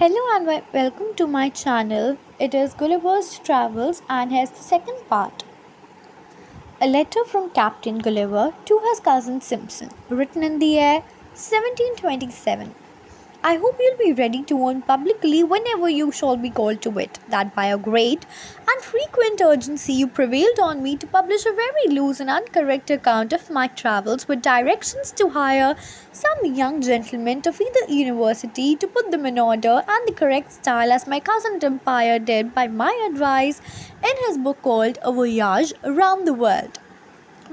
Hello and welcome to my channel. It is Gulliver's Travels and here's the second part. A letter from Captain Gulliver to his cousin Sympson, written in the year 1727. I hope you'll be ready to own publicly whenever you shall be called to it, that by a great and frequent urgency you prevailed on me to publish a very loose and incorrect account of my travels, with directions to hire some young gentlemen to feed the university, to put them in order and the correct style, as my cousin Empire did by my advice in his book called A Voyage Around the World.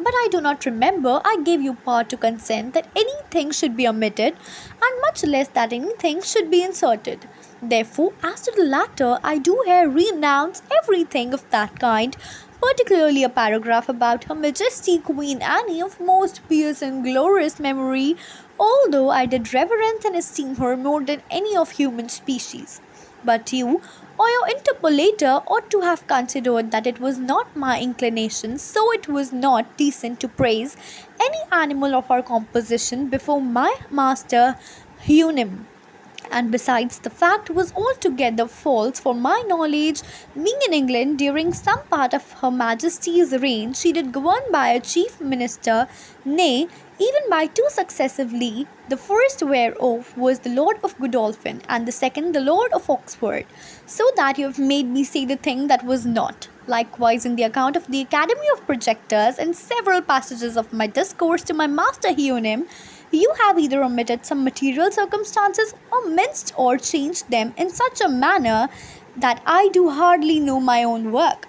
But I do not remember I gave you power to consent that anything should be omitted, and much less that anything should be inserted. Therefore, as to the latter, I do here renounce everything of that kind, particularly a paragraph about Her Majesty Queen Anne of most pious and glorious memory, although I did reverence and esteem her more than any of human species. But you, or your interpolator, ought to have considered that it was not my inclination, so it was not decent to praise any animal of our composition before my master Hunim. And besides, the fact was altogether false, for my knowledge, being in England during some part of Her Majesty's reign, she did govern by a chief minister, nay, even by two successively, the first whereof was the Lord of Godolphin, and the second the Lord of Oxford, so that you have made me say the thing that was not. Likewise, in the account of the Academy of Projectors, and several passages of my discourse to my master Hunim, you have either omitted some material circumstances or minced or changed them in such a manner that I do hardly know my own work.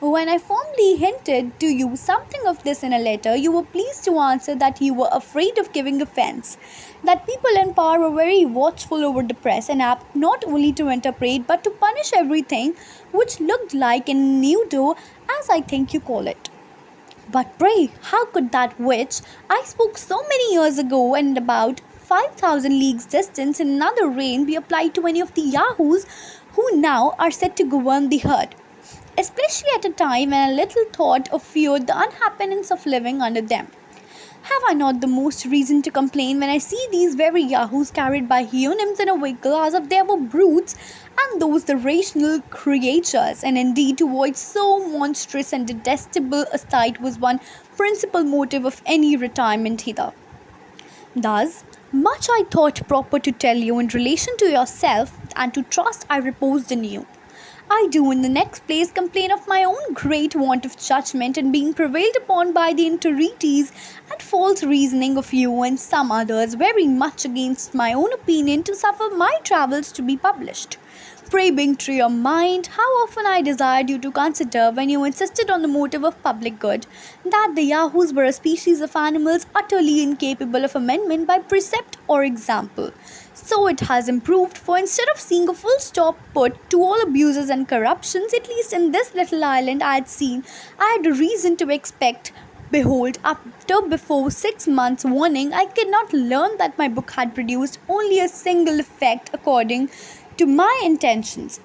When I formally hinted to you something of this in a letter, you were pleased to answer that you were afraid of giving offence, that people in power were very watchful over the press, and apt not only to interpret but to punish everything which looked like an innuendo, as I think you call it. But pray, how could that which I spoke so many years ago and about 5,000 leagues distance in another reign be applied to any of the Yahoos who now are said to govern the herd? Especially at a time when I little thought or feared the unhappiness of living under them. Have I not the most reason to complain when I see these very Yahoos carried by Hunims in a vehicle as if they were brutes, and those the rational creatures? And indeed, to avoid so monstrous and detestable a sight was one principal motive of any retirement hither. Thus, much I thought proper to tell you in relation to yourself, and to trust I reposed in you. I do in the next place complain of my own great want of judgment in being prevailed upon by the entreaties and false reasoning of you and some others, very much against my own opinion, to suffer my travels to be published. Pray bring to your mind how often I desired you to consider, when you insisted on the motive of public good, that the Yahoos were a species of animals utterly incapable of amendment by precept or example. So it has improved, for instead of seeing a full stop put to all abuses and corruptions, at least in this little island I had reason to expect. Behold, after before 6 months' warning, I could not learn that my book had produced only a single effect according to my intentions.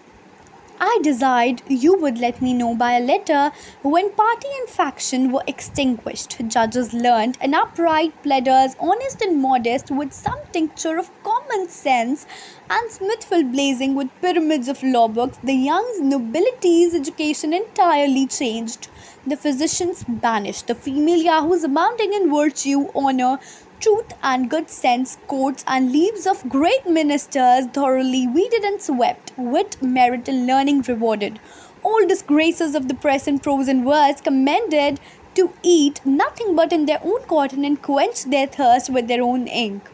I desired you would let me know by a letter when party and faction were extinguished, judges learned and upright, pleaders honest and modest, with some tincture of common sense, and Smithfield blazing with pyramids of law books, the young nobility's education entirely changed, the physicians banished, the female Yahoos abounding in virtue, honour, truth and good sense, courts and leaves of great ministers thoroughly weeded and swept, wit, merit and learning rewarded, all disgraces of the press in prose and verse commended, to eat nothing but in their own cotton and quench their thirst with their own ink.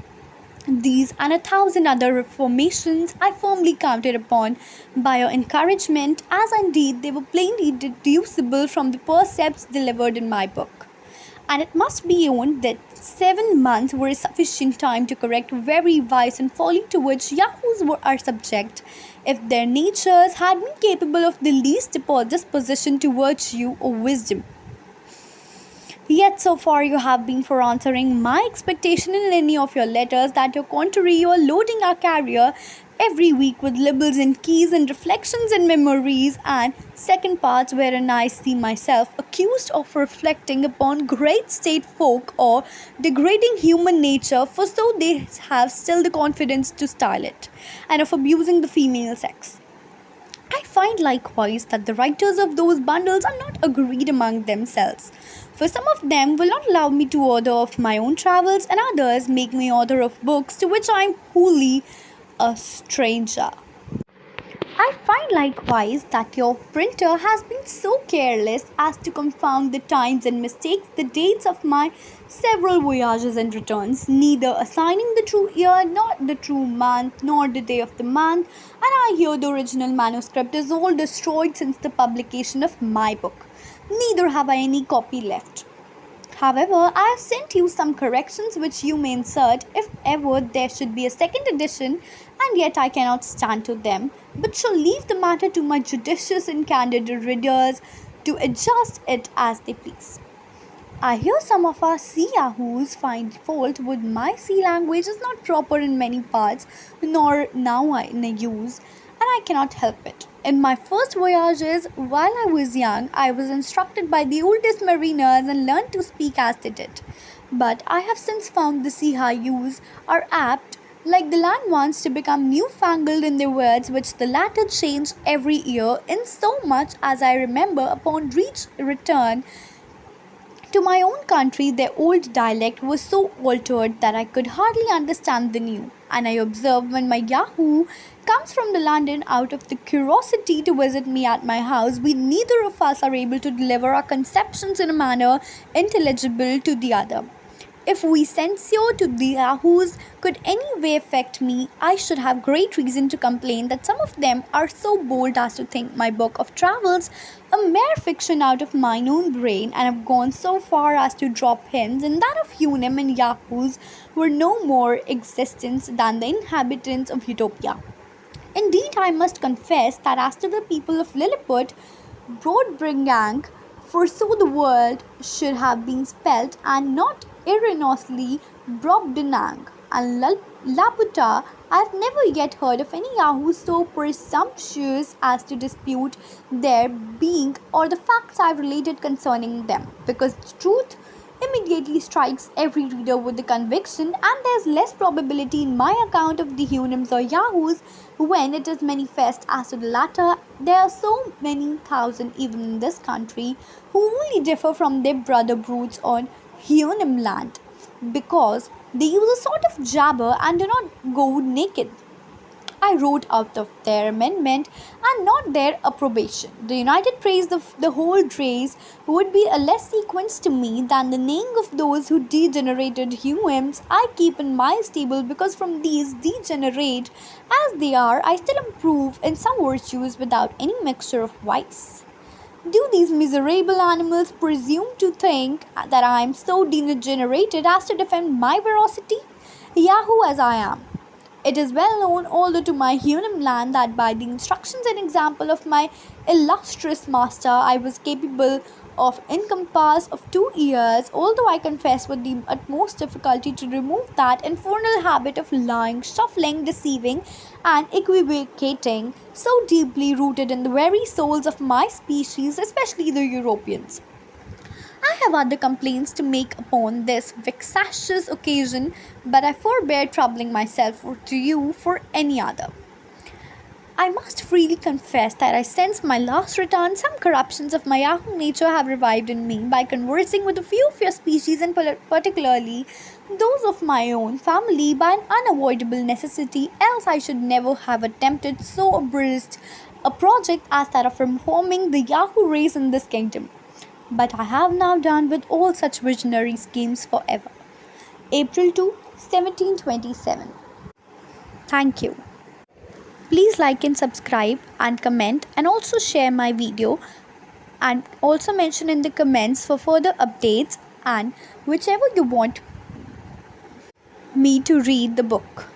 These and 1,000 other reformations I firmly counted upon by your encouragement, as indeed they were plainly deducible from the precepts delivered in my book. And it must be owned that 7 months were a sufficient time to correct very vice and folly to which Yahoos are subject, if their natures had been capable of the least disposition to virtue or wisdom. Yet so far you have been for answering my expectation in any of your letters, that your contrary you are loading our carrier every week with labels and keys and reflections and memories, and second parts wherein I see myself accused of reflecting upon great state folk or degrading human nature for so they have still the confidence to style it, and of abusing the female sex. I find likewise that the writers of those bundles are not agreed among themselves. For some of them will not allow me to author of my own travels, and others make me author of books to which I am wholly a stranger. I find likewise that your printer has been so careless as to confound the times and mistakes the dates of my several voyages and returns, neither assigning the true year, nor the true month, nor the day of the month, and I hear the original manuscript is all destroyed since the publication of my book. Neither have I any copy left. However, I have sent you some corrections which you may insert if ever there should be a second edition, and yet I cannot stand to them, but shall leave the matter to my judicious and candid readers to adjust it as they please. I hear some of our sea yahoos find fault with my sea language is not proper in many parts, nor now in use, and I cannot help it. In my first voyages, while I was young, I was instructed by the oldest mariners and learned to speak as they did. But I have since found the sea yahoos are apt, like the land ones, to become newfangled in their words, which the latter change every year, in so much as I remember upon return to my own country, their old dialect was so altered that I could hardly understand the new. And I observe when my Yahoo comes from the London out of the curiosity to visit me at my house, we neither of us are able to deliver our conceptions in a manner intelligible to the other. If we censure to the Yahoos could any way affect me, I should have great reason to complain that some of them are so bold as to think my book of travels a mere fiction out of mine own brain, and have gone so far as to drop hints in that of Hunim and Yahoos were no more existence than the inhabitants of Utopia. Indeed, I must confess that as to the people of Lilliput, Broadbringang, for so the world should have been spelt, and not erroneously Brobdingang, and Laputa, I have never yet heard of any Yahoo so presumptuous as to dispute their being or the facts I have related concerning them, because the truth immediately strikes every reader with the conviction, and there is less probability in my account of the Hunims or Yahoos when it is manifest as to the latter. There are so many thousand even in this country who only differ from their brother broods on Hunim land, because they use a sort of jabber and do not go naked. I wrote out of their amendment and not their approbation. The united praise of the whole race would be a less sequence to me than the name of those who degenerated humans I keep in my stable, because from these degenerate as they are, I still improve in some virtues without any mixture of vice. Do these miserable animals presume to think that I am so degenerated as to defend my veracity? Yahoo as I am, it is well known, although to my Hunim land, that by the instructions and example of my illustrious master, I was capable of encompass of 2 years, although I confess with the utmost difficulty to remove that infernal habit of lying, shuffling, deceiving, and equivocating, so deeply rooted in the very souls of my species, especially the Europeans. I have other complaints to make upon this vexatious occasion, but I forbear troubling myself to you for any other. I must freely confess that I sense my last return some corruptions of my Yahoo nature have revived in me by conversing with a few of your species, and particularly those of my own family, by an unavoidable necessity, else I should never have attempted so abreast a project as that of reforming the Yahoo race in this kingdom. But I have now done with all such visionary schemes forever. April 2, 1727. Thank you. Please like and subscribe and comment, and also share my video, and also mention in the comments for further updates and whichever you want me to read the book.